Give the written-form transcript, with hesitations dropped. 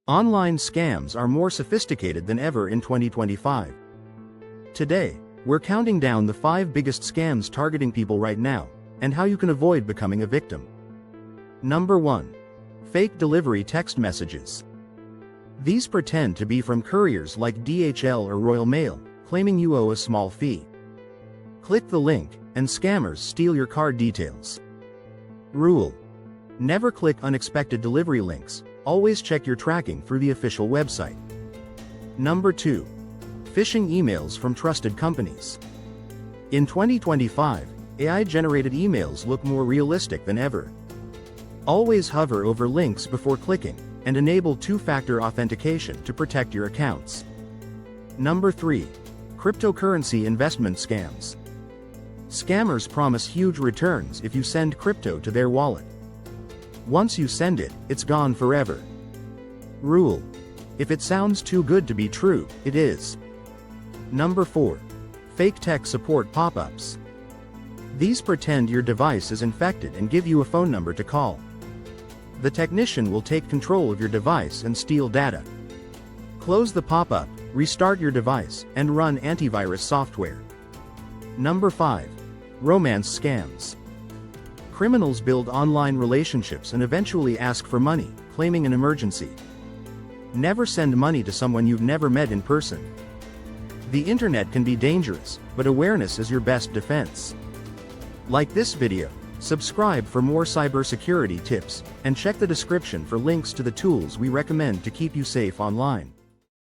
Online scams are more sophisticated than ever in 2025. Today, we're counting down the 5 biggest scams targeting people right now, and how you can avoid becoming a victim. Number 1. Fake delivery text messages. These pretend to be from couriers like DHL or Royal Mail, claiming you owe a small fee. Click the link, and scammers steal your card details. Rule: never click unexpected delivery links, always check your tracking through the official website. Number 2. Phishing emails from trusted companies. In 2025, AI-generated emails look more realistic than ever. Always hover over links before clicking, and enable two-factor authentication to protect your accounts. Number 3. Cryptocurrency investment scams. Scammers promise huge returns if you send crypto to their wallet. Once you send it, it's gone forever. Rule: if it sounds too good to be true, it is. Number 4. Fake tech support pop-ups. These pretend your device is infected and give you a phone number to call. The technician will take control of your device and steal data. Close the pop-up, restart your device, and run antivirus software. Number 5. Romance scams. Criminals build online relationships and eventually ask for money, claiming an emergency. Never send money to someone you've never met in person. The internet can be dangerous, but awareness is your best defense. Like this video, subscribe for more cybersecurity tips, and check the description for links to the tools we recommend to keep you safe online.